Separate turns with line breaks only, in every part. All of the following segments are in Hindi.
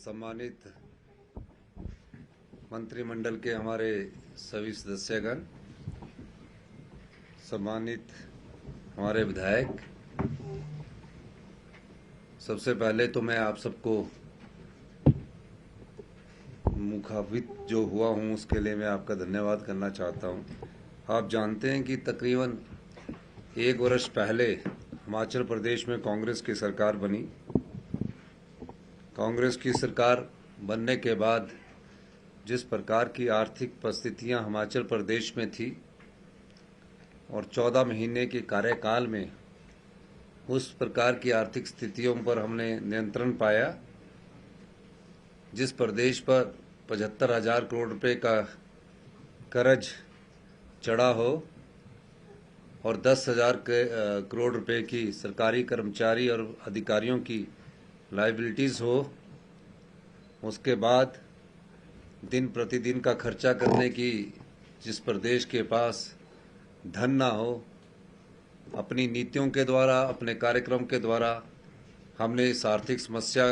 सम्मानित मंत्रिमंडल के हमारे सभी सदस्यगण, सम्मानित हमारे विधायक, सबसे पहले तो मैं आप सबको मुखातिब जो हुआ हूं उसके लिए मैं आपका धन्यवाद करना चाहता हूं। आप जानते हैं कि तकरीबन 1 वर्ष पहले हिमाचल प्रदेश में कांग्रेस की सरकार बनी। कांग्रेस की सरकार बनने के बाद जिस प्रकार की आर्थिक परिस्थितियां हिमाचल प्रदेश में थी और 14 महीने के कार्यकाल में उस प्रकार की आर्थिक स्थितियों पर हमने नियंत्रण पाया। जिस प्रदेश पर 75,000 करोड़ रुपए का कर्ज चढ़ा हो और 10,000 करोड़ रुपए की सरकारी कर्मचारी और अधिकारियों की लायबिलिटीज़ हो, उसके बाद दिन प्रतिदिन का खर्चा करने की जिस प्रदेश के पास धन ना हो, अपनी नीतियों के द्वारा, अपने कार्यक्रम के द्वारा हमने इस आर्थिक समस्या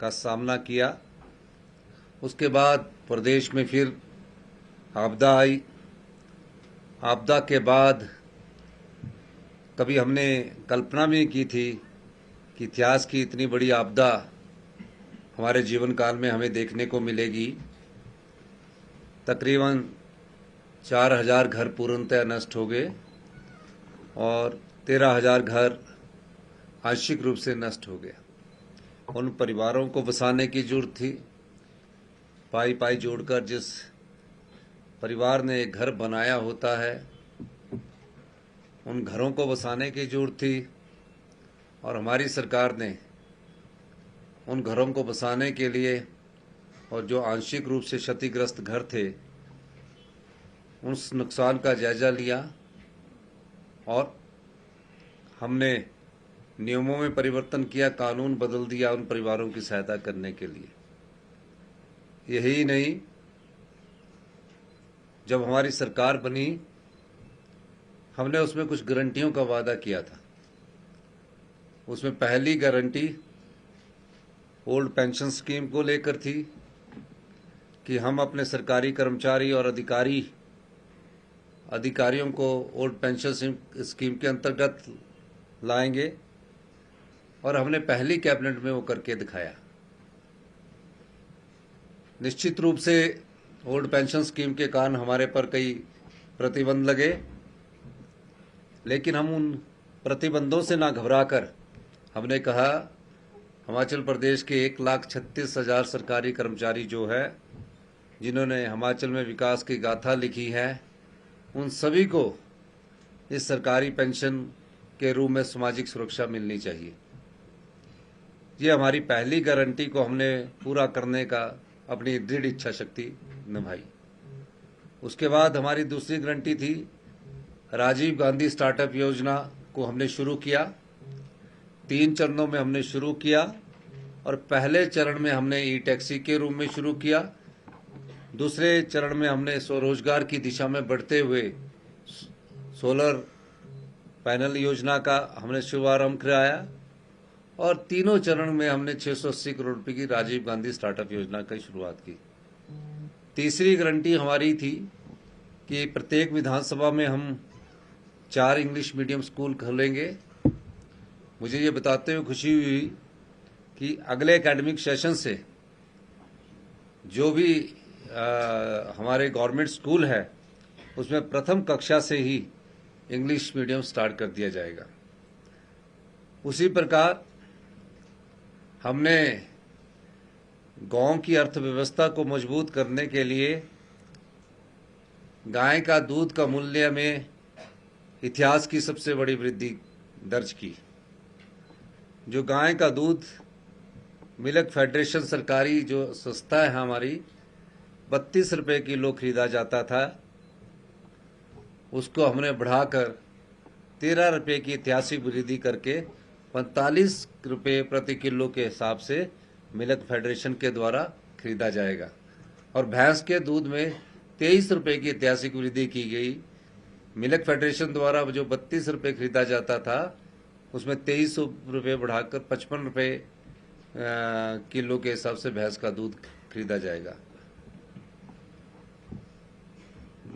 का सामना किया। उसके बाद प्रदेश में फिर आपदा आई। आपदा के बाद कभी हमने कल्पना भी की थी कि इतिहास की इतनी बड़ी आपदा हमारे जीवन काल में हमें देखने को मिलेगी। तकरीबन 4,000 घर पूर्णतः नष्ट हो गए और 13,000 घर आंशिक रूप से नष्ट हो गया। उन परिवारों को बसाने की जरूरत थी। पाई पाई जोड़कर जिस परिवार ने एक घर बनाया होता है, उन घरों को बसाने की जरूरत थी और हमारी सरकार ने उन घरों को बसाने के लिए और जो आंशिक रूप से क्षतिग्रस्त घर थे उस नुकसान का जायजा लिया और हमने नियमों में परिवर्तन किया, कानून बदल दिया उन परिवारों की सहायता करने के लिए। यही नहीं, जब हमारी सरकार बनी हमने उसमें कुछ गारंटियों का वादा किया था। उसमें पहली गारंटी ओल्ड पेंशन स्कीम को लेकर थी कि हम अपने सरकारी कर्मचारी और अधिकारियों को ओल्ड पेंशन स्कीम के अंतर्गत लाएंगे और हमने पहली कैबिनेट में वो करके दिखाया। निश्चित रूप से ओल्ड पेंशन स्कीम के कारण हमारे पर कई प्रतिबंध लगे, लेकिन हम उन प्रतिबंधों से ना घबराकर हमने कहा हिमाचल प्रदेश के 1,36,000 सरकारी कर्मचारी जो है, जिन्होंने हिमाचल में विकास की गाथा लिखी है, उन सभी को इस सरकारी पेंशन के रूप में सामाजिक सुरक्षा मिलनी चाहिए। ये हमारी पहली गारंटी को हमने पूरा करने का अपनी दृढ़ इच्छा शक्ति निभाई। उसके बाद हमारी दूसरी गारंटी थी, राजीव गांधी स्टार्टअप योजना को हमने शुरू किया। 3 चरणों में हमने शुरू किया और पहले चरण में हमने ई टैक्सी के रूप में शुरू किया। दूसरे चरण में हमने स्वरोजगार की दिशा में बढ़ते हुए सोलर पैनल योजना का हमने शुभारंभ कराया और तीनों चरण में हमने 680 करोड़ रुपए की राजीव गांधी स्टार्टअप योजना की शुरुआत की। तीसरी गारंटी हमारी थी कि प्रत्येक विधानसभा में हम 4 इंग्लिश मीडियम स्कूल खोलेंगे। मुझे ये बताते हुए खुशी हुई कि अगले एकेडमिक सेशन से जो भी हमारे गवर्नमेंट स्कूल है उसमें प्रथम कक्षा से ही इंग्लिश मीडियम स्टार्ट कर दिया जाएगा। उसी प्रकार हमने गांव की अर्थव्यवस्था को मजबूत करने के लिए गाय का दूध का मूल्य में इतिहास की सबसे बड़ी वृद्धि दर्ज की। जो गाय का दूध मिल्क फेडरेशन सरकारी जो संस्था है हमारी, 32 रुपए किलो खरीदा जाता था, उसको हमने बढ़ाकर 13 रुपए की ऐतिहासिक वृद्धि करके 45 रुपए प्रति किलो के हिसाब से मिल्क फेडरेशन के द्वारा खरीदा जाएगा। और भैंस के दूध में 23 रुपए की ऐतिहासिक वृद्धि की गई। मिल्क फेडरेशन द्वारा जो 32 रुपए खरीदा जाता था उसमें 23 रुपए बढ़ाकर 55 रुपए किलो के हिसाब से भैंस का दूध खरीदा जाएगा।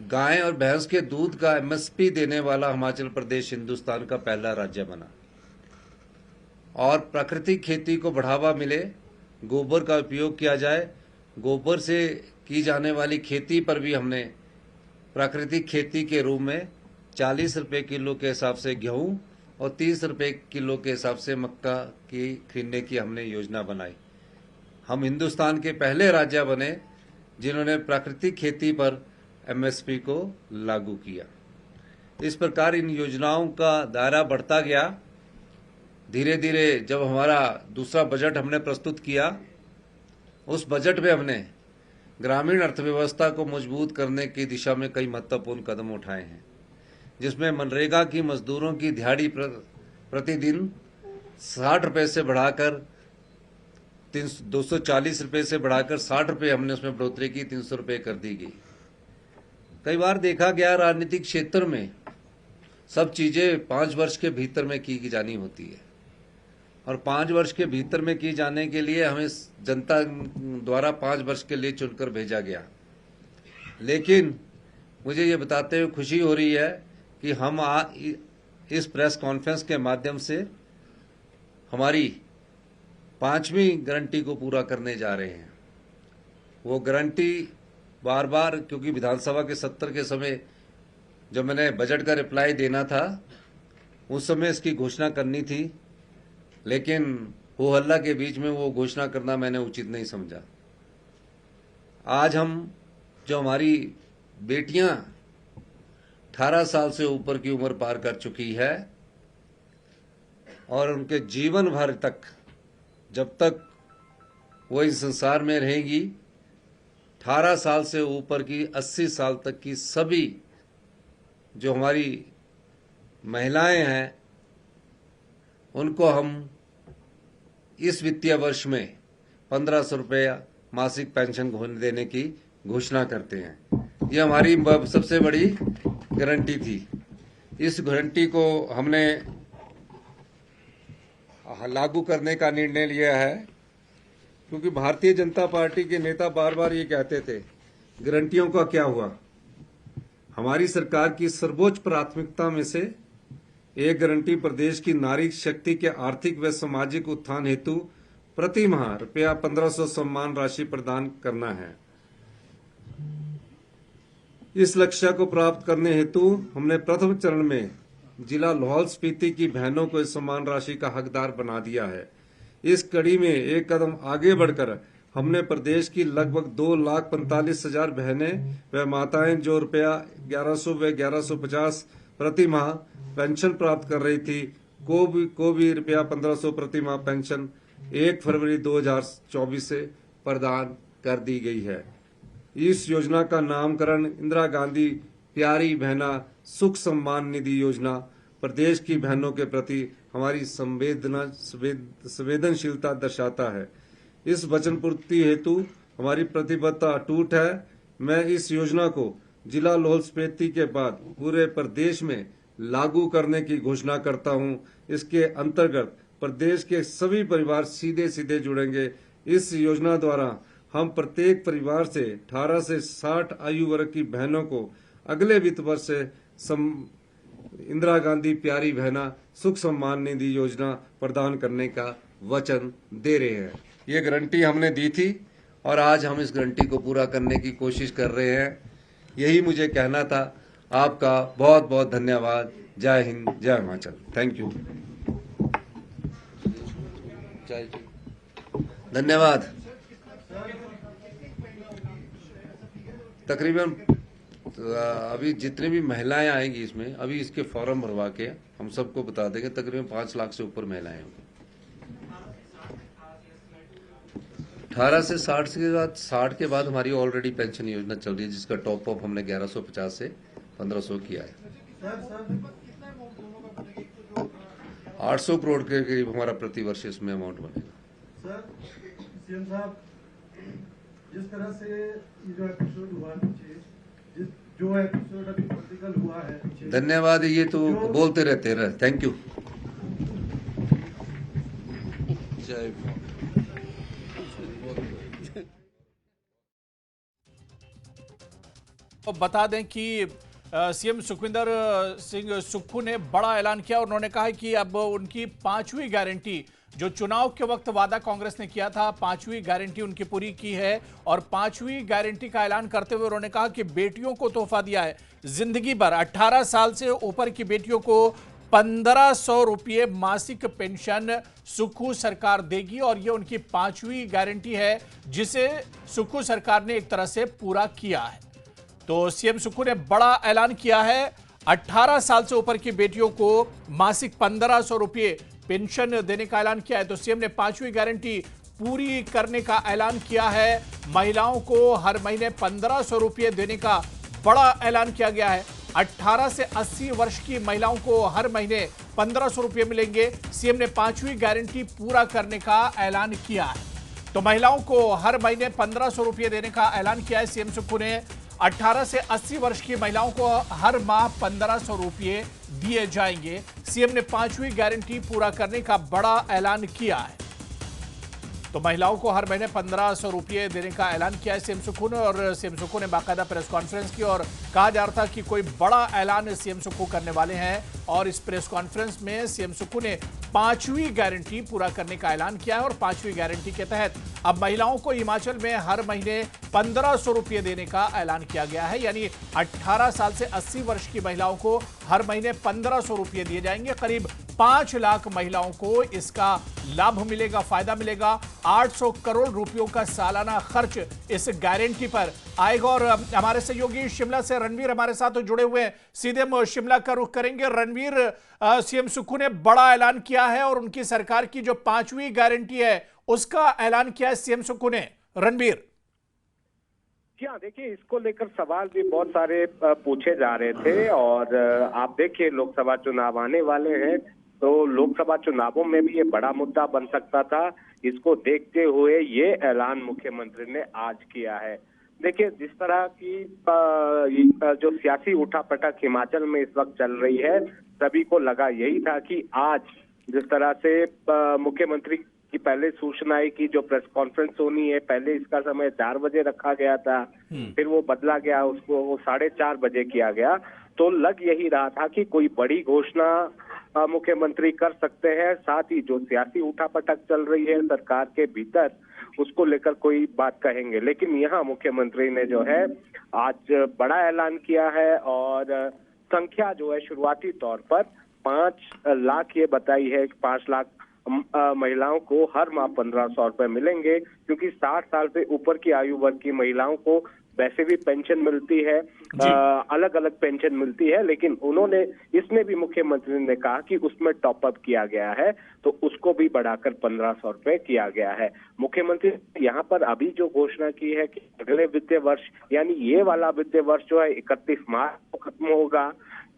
गाय और भैंस के दूध का एमएसपी देने वाला हिमाचल प्रदेश हिंदुस्तान का पहला राज्य बना। और प्राकृतिक खेती को बढ़ावा मिले, गोबर का उपयोग किया जाए। गोबर से की जाने वाली खेती पर भी हमने प्राकृतिक खेती के रूप में 40 रुपये किलो के हिसाब से गेहूं और 30 रुपये किलो के हिसाब से मक्का की खरीदने की हमने योजना बनाई। हम हिंदुस्तान के पहले राज्य बने जिन्होंने प्राकृतिक खेती पर एमएसपी को लागू किया। इस प्रकार इन योजनाओं का दायरा बढ़ता गया। धीरे धीरे जब हमारा दूसरा बजट हमने प्रस्तुत किया, उस बजट में हमने ग्रामीण अर्थव्यवस्था को मजबूत करने की दिशा में कई महत्वपूर्ण कदम उठाए हैं, जिसमें मनरेगा की मजदूरों की दिहाड़ी प्रतिदिन 60 रुपये से बढ़ाकर 240 रुपये से बढ़ाकर 60 रुपये हमने उसमें बढ़ोतरी की, 300 रुपये कर दी गई। कई बार देखा गया राजनीतिक क्षेत्र में सब चीजें 5 वर्ष के भीतर में की जानी होती है, और 5 वर्ष के भीतर में की जाने के लिए हमें जनता द्वारा 5 वर्ष के लिए चुनकर भेजा गया। लेकिन मुझे ये बताते हुए खुशी हो रही है कि हम इस प्रेस कॉन्फ्रेंस के माध्यम से हमारी 5वीं गारंटी को पूरा करने जा रहे हैं। वो गारंटी बार बार, क्योंकि विधानसभा के सत्र के समय जब मैंने बजट का रिप्लाई देना था, उस समय इसकी घोषणा करनी थी, लेकिन हो हल्ला के बीच में वो घोषणा करना मैंने उचित नहीं समझा। आज हम जो हमारी बेटियां 18 साल से ऊपर की उम्र पार कर चुकी है और उनके जीवन भर तक, जब तक वो इस संसार में रहेंगी, 18 साल से ऊपर की 80 साल तक की सभी जो हमारी महिलाएं हैं, उनको हम इस वित्तीय वर्ष में 1500 रुपये मासिक पेंशन देने की घोषणा करते हैं। ये हमारी सबसे बड़ी गारंटी थी। इस गारंटी को हमने लागू करने का निर्णय लिया है, क्योंकि भारतीय जनता पार्टी के नेता बार बार ये कहते थे, गारंटियों का क्या हुआ। हमारी सरकार की सर्वोच्च प्राथमिकता में से एक गारंटी प्रदेश की नारी शक्ति के आर्थिक व सामाजिक उत्थान हेतु प्रति माह रुपया 1500 सम्मान राशि प्रदान करना है। इस लक्ष्य को प्राप्त करने हेतु हमने प्रथम चरण में जिला लाहौल स्पीति की बहनों को इस सम्मान राशि का हकदार बना दिया है। इस कड़ी में एक कदम आगे बढ़कर हमने प्रदेश की लगभग 2,45,000 बहनें व माताएं जो रुपया 1100 व 1150 प्रति माह पेंशन प्राप्त कर रही थी, को भी रुपया 1500 प्रति माह पेंशन 1 फरवरी 2024 से प्रदान कर दी गई है। इस योजना का नामकरण इंदिरा गांधी प्यारी बहना सुख सम्मान निधि योजना प्रदेश की बहनों के प्रति हमारी संवेदनशीलता दर्शाता है। इस वचन पूर्ति हेतु हमारी प्रतिबद्धता अटूट है। मैं इस योजना को जिला लाहौल स्पीति के बाद पूरे प्रदेश में लागू करने की घोषणा करता हूं। इसके अंतर्गत प्रदेश के सभी परिवार सीधे सीधे जुड़ेंगे। इस योजना द्वारा हम प्रत्येक परिवार से 18 से 60 आयु वर्ग की बहनों को अगले वित्त वर्ष से इंदिरा गांधी प्यारी बहना सुख सम्मान निधि योजना प्रदान करने का वचन दे रहे हैं। ये गारंटी हमने दी थी और आज हम इस गारंटी को पूरा करने की कोशिश कर रहे हैं। यही मुझे कहना था। आपका बहुत बहुत धन्यवाद। जय हिंद, जय हिमाचल। Thank you. धन्यवाद। तकरीबन अभी जितनी भी महिलाएं आएंगी इसमें, अभी इसके फॉर्म भरवा के हम सबको बता देंगे। तकरीबन 5 लाख से ऊपर महिलाएं होंगी। 18 से 60 के बाद 60 के बाद हमारी ऑलरेडी पेंशन योजना चल रही है, जिसका टॉप अप हमने 1150 से 1500 किया है। 800 करोड़ के करीब हमारा प्रतिवर्ष इसमें अमाउंट बनेगा।
सर, सीएम साहब, जिस तरह से जो एपिसोड हुआ जो एपिसोड अभी पॉलिटिकल हुआ है,
धन्यवाद। ये तो बोलते रहते रहे। Thank you. जय
तो बता दें कि सीएम सुखविंदर सिंह सुक्खू ने बड़ा ऐलान किया और उन्होंने कहा कि अब उनकी 5वीं गारंटी जो चुनाव के वक्त वादा कांग्रेस ने किया था, 5वीं गारंटी उनकी पूरी की है। और 5वीं गारंटी का ऐलान करते हुए उन्होंने कहा कि बेटियों को तोहफा दिया है जिंदगी भर। 18 साल से ऊपर की बेटियों को 1500 रुपये मासिक पेंशन सुक्खू सरकार देगी और यह उनकी 5वीं गारंटी है जिसे सुक्खू सरकार ने एक तरह से पूरा किया है। तो सीएम सुक्खू ने बड़ा ऐलान किया है, 18 साल से ऊपर की बेटियों को मासिक 1500 रुपये पेंशन देने का ऐलान किया है। तो सीएम ने 5वीं गारंटी पूरी करने का ऐलान किया है। महिलाओं को हर महीने 1500 रुपये देने का बड़ा ऐलान किया गया है। 18 से 80 वर्ष की महिलाओं को हर महीने 1500 रुपये मिलेंगे। सीएम ने 5वीं गारंटी पूरा करने का ऐलान किया है। तो महिलाओं को हर महीने 1500 रुपये देने का ऐलान किया है सीएम सुक्खू ने। 18 से 80 वर्ष की महिलाओं को हर माह 1500 रुपये दिए जाएंगे। सीएम ने 5वीं गारंटी पूरा करने का बड़ा ऐलान किया है। तो महिलाओं को हर महीने 1500 रुपये देने का ऐलान किया है सीएम सुक्खू ने। और सीएम सुक्खू ने बाकायदा प्रेस कॉन्फ्रेंस की और कहा जा रहा था कि कोई बड़ा ऐलान सीएम सुक्खू करने वाले हैं। और इस प्रेस कॉन्फ्रेंस में सीएम सुक्खू ने 5वीं गारंटी पूरा करने का ऐलान किया है। और 5वीं गारंटी के तहत अब महिलाओं को हिमाचल में हर महीने 1500 रुपये देने का ऐलान किया गया है। यानी 18 साल से 80 वर्ष की महिलाओं को हर महीने 1500 रुपये दिए जाएंगे। करीब 5 लाख महिलाओं को इसका लाभ मिलेगा, फायदा मिलेगा। 800 करोड़ रुपयों का सालाना खर्च इस गारंटी पर आएगा। और हमारे सहयोगी शिमला से रणवीर हमारे साथ जुड़े हुए हैं, सीधे हम शिमला का रुख करेंगे। रणवीर, सीएम सुक्खू ने बड़ा ऐलान किया है और उनकी सरकार की जो 5वीं गारंटी है उसका ऐलान किया है सीएम सुक्खू ने। रणवीर
जी हाँ, देखिए, इसको लेकर सवाल भी बहुत सारे पूछे जा रहे थे। और आप देखिए, लोकसभा चुनाव आने वाले हैं, तो लोकसभा चुनावों में भी ये बड़ा मुद्दा बन सकता था। इसको देखते हुए ये ऐलान मुख्यमंत्री ने आज किया है। देखिए, जिस तरह की जो सियासी उठापटक हिमाचल में इस वक्त चल रही है, सभी को लगा यही था कि आज जिस तरह से मुख्यमंत्री की पहले सूचना आई कि जो प्रेस कॉन्फ्रेंस होनी है, पहले इसका समय 4 बजे रखा गया था, फिर वो बदला गया, उसको वो 4:30 बजे किया गया। तो लग यही रहा था कि कोई बड़ी घोषणा मुख्यमंत्री कर सकते हैं। साथ ही जो सियासी उठापटक चल रही है सरकार के भीतर, उसको लेकर कोई बात कहेंगे। लेकिन यहाँ मुख्यमंत्री ने जो है आज बड़ा ऐलान किया है और संख्या जो है शुरुआती तौर पर 5 लाख ये बताई है कि 5 लाख महिलाओं को हर माह 1500 रुपए मिलेंगे। क्योंकि 60 साल से ऊपर की आयु वर्ग की महिलाओं को वैसे भी पेंशन मिलती है, अलग अलग पेंशन मिलती है, लेकिन इसमें भी मुख्यमंत्री ने कहा कि उसमें टॉप अप किया गया है, तो उसको भी बढ़ाकर 1500 रुपए किया गया है। मुख्यमंत्री यहाँ पर अभी जो घोषणा की है कि अगले वित्तीय वर्ष, यानी ये वाला वित्तीय वर्ष जो है 31 मार्च को खत्म होगा,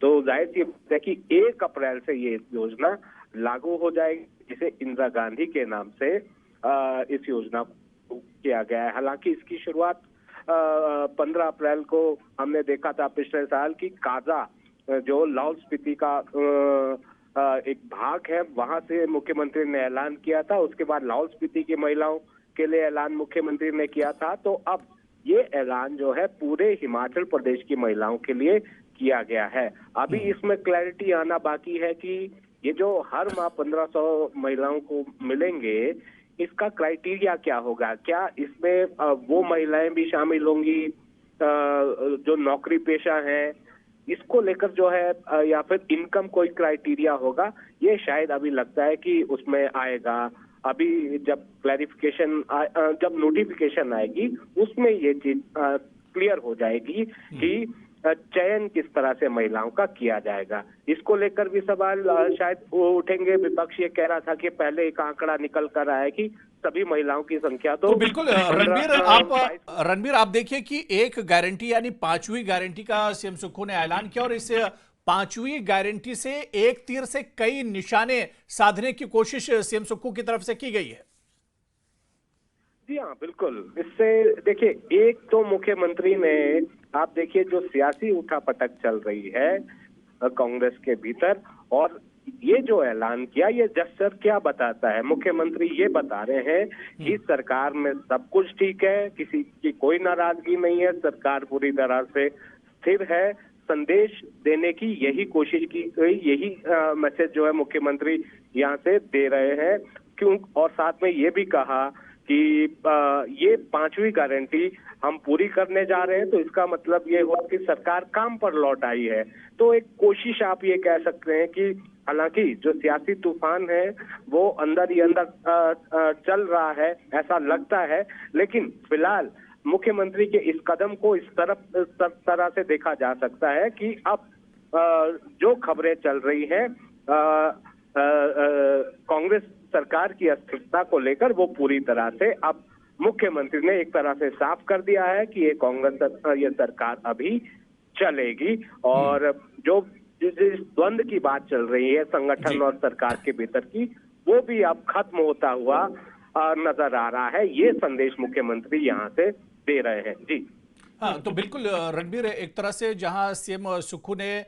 तो जाहिर सी बात है कि 1 अप्रैल से ये योजना लागू हो जाएगी, जिसे इंदिरा गांधी के नाम से इस योजना को किया गया है। हालांकि इसकी शुरुआत 15 अप्रैल को हमने देखा था पिछले साल की काजा, जो लाहौल स्पीति का एक भाग है, वहां से मुख्यमंत्री ने ऐलान किया था। उसके बाद लाहौल स्पीति की महिलाओं के लिए ऐलान मुख्यमंत्री ने किया था। तो अब ये ऐलान जो है पूरे हिमाचल प्रदेश की महिलाओं के लिए किया गया है। अभी इसमें क्लैरिटी आना बाकी है कि ये जो हर माह 1500 महिलाओं को मिलेंगे, इसका क्राइटेरिया क्या होगा? क्या इसमें वो महिलाएं भी शामिल होंगी जो नौकरी पेशा हैं? इसको लेकर जो है या फिर इनकम कोई क्राइटेरिया होगा, ये शायद अभी लगता है कि उसमें आएगा। अभी जब क्लैरिफिकेशन जब नोटिफिकेशन आएगी, उसमें ये चीज क्लियर हो जाएगी कि चयन किस तरह से महिलाओं का किया जाएगा। इसको लेकर भी सवाल शायद उठेंगे। विपक्ष ये कह रहा था कि पहले एक आंकड़ा निकल कर आया कि सभी महिलाओं की संख्या तो
बिल्कुल रणबीर आप देखिए कि एक गारंटी यानी 5वीं गारंटी का सीएम सुक्खू ने ऐलान किया और इस 5वीं गारंटी से एक तीर से कई निशाने साधने की कोशिश सीएम सुक्खू की तरफ से की गई है।
जी हाँ, बिल्कुल। इससे देखिए, एक तो मुख्यमंत्री ने, आप देखिए जो सियासी उठापटक चल रही है कांग्रेस के भीतर, और ये जो ऐलान किया, ये जेस्चर क्या बताता है? मुख्यमंत्री ये बता रहे हैं कि सरकार में सब कुछ ठीक है, किसी की कोई नाराजगी नहीं है, सरकार पूरी तरह से स्थिर है। संदेश देने की यही कोशिश की गई, यही मैसेज जो है मुख्यमंत्री यहाँ से दे रहे हैं। क्यों? और साथ में ये भी कहा कि ये 5वीं गारंटी हम पूरी करने जा रहे हैं, तो इसका मतलब ये हुआ कि सरकार काम पर लौट आई है। तो एक कोशिश आप ये कह सकते हैं कि हालांकि जो सियासी तूफान है वो अंदर ही अंदर चल रहा है, ऐसा लगता है, लेकिन फिलहाल मुख्यमंत्री के इस कदम को इस तरह से देखा जा सकता है कि अब जो खबरें चल रही हैं कांग्रेस सरकार की अस्थिरता को लेकर, वो पूरी तरह से अब मुख्यमंत्री ने एक तरह से साफ कर दिया है कि ये सरकार अभी चलेगी। और जो जिस द्वंद की बात चल रही है संगठन और सरकार के भीतर की, वो भी अब खत्म होता हुआ नजर आ रहा है। ये संदेश मुख्यमंत्री यहाँ से दे रहे हैं। जी
हाँ, तो बिल्कुल रणबीर, एक तरह से जहां सीएम सुक्खू ने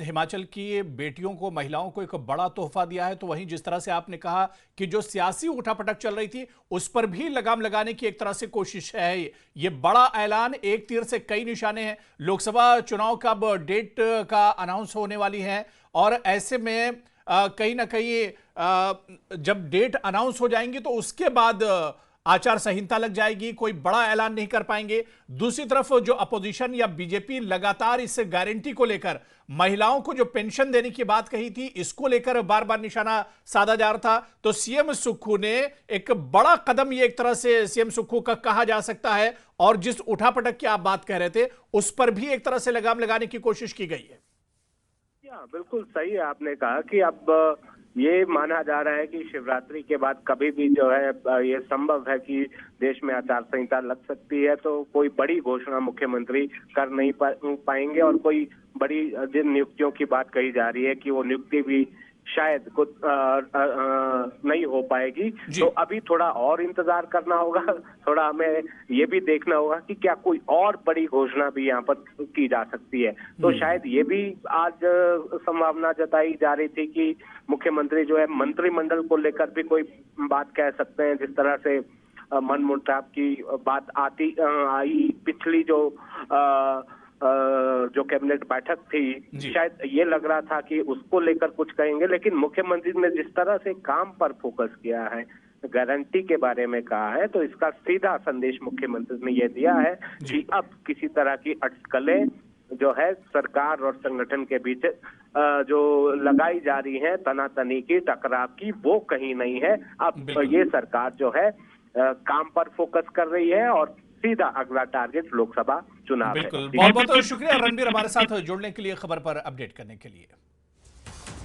हिमाचल की बेटियों को, महिलाओं को एक बड़ा तोहफा दिया है, तो वहीं जिस तरह से आपने कहा कि जो सियासी उठापटक चल रही थी उस पर भी लगाम लगाने की एक तरह से कोशिश है। ये बड़ा ऐलान, एक तीर से कई निशाने हैं। लोकसभा चुनाव का अब डेट का अनाउंस होने वाली है और ऐसे में कहीं ना कहीं जब डेट अनाउंस हो जाएंगी तो उसके बाद आचार संहिता लग जाएगी, कोई बड़ा ऐलान नहीं कर पाएंगे। दूसरी तरफ जो अपोजिशन या बीजेपी लगातार इस गारंटी को लेकर, महिलाओं को जो पेंशन देने की बात कही थी, इसको लेकर बार बार निशाना साधा जा रहा था। तो सीएम सुक्खू ने एक बड़ा कदम, ये एक तरह से सीएम सुक्खू का कहा जा सकता है, और जिस उठापटक की आप बात कह रहे थे उस पर भी एक तरह से लगाम लगाने की कोशिश की गई है।
बिल्कुल सही आपने कहा कि अब ये माना जा रहा है कि शिवरात्रि के बाद कभी भी जो है ये संभव है कि देश में आचार संहिता लग सकती है। तो कोई बड़ी घोषणा मुख्यमंत्री कर नहीं पाएंगे, और कोई बड़ी जिन नियुक्तियों की बात कही जा रही है कि वो नियुक्ति भी शायद कुछ नहीं हो पाएगी। तो अभी थोड़ा और इंतजार करना होगा, थोड़ा हमें ये भी देखना होगा कि क्या कोई और बड़ी घोषणा भी यहाँ पर की जा सकती है। तो शायद ये भी आज संभावना जताई जा रही थी कि मुख्यमंत्री जो है मंत्रिमंडल को लेकर भी कोई बात कह सकते हैं। जिस तरह से मनमुटाव की बात आई पिछली जो कैबिनेट बैठक थी, शायद ये लग रहा था कि उसको लेकर कुछ कहेंगे, लेकिन मुख्यमंत्री ने जिस तरह से काम पर फोकस किया है, गारंटी के बारे में कहा है, तो इसका सीधा संदेश मुख्यमंत्री ने यह दिया है कि अब किसी तरह की अटकलें जो है सरकार और संगठन के बीच जो लगाई जा रही है, तनातनी की, टकराव की, वो कहीं नहीं है। अब ये सरकार जो है काम पर फोकस कर रही है और सीधा अगला टारगेट लोकसभा चुनाव है।
बिल्कुल, बहुत बहुत शुक्रिया रणबीर हमारे साथ जुड़ने के लिए, खबर पर अपडेट करने के लिए।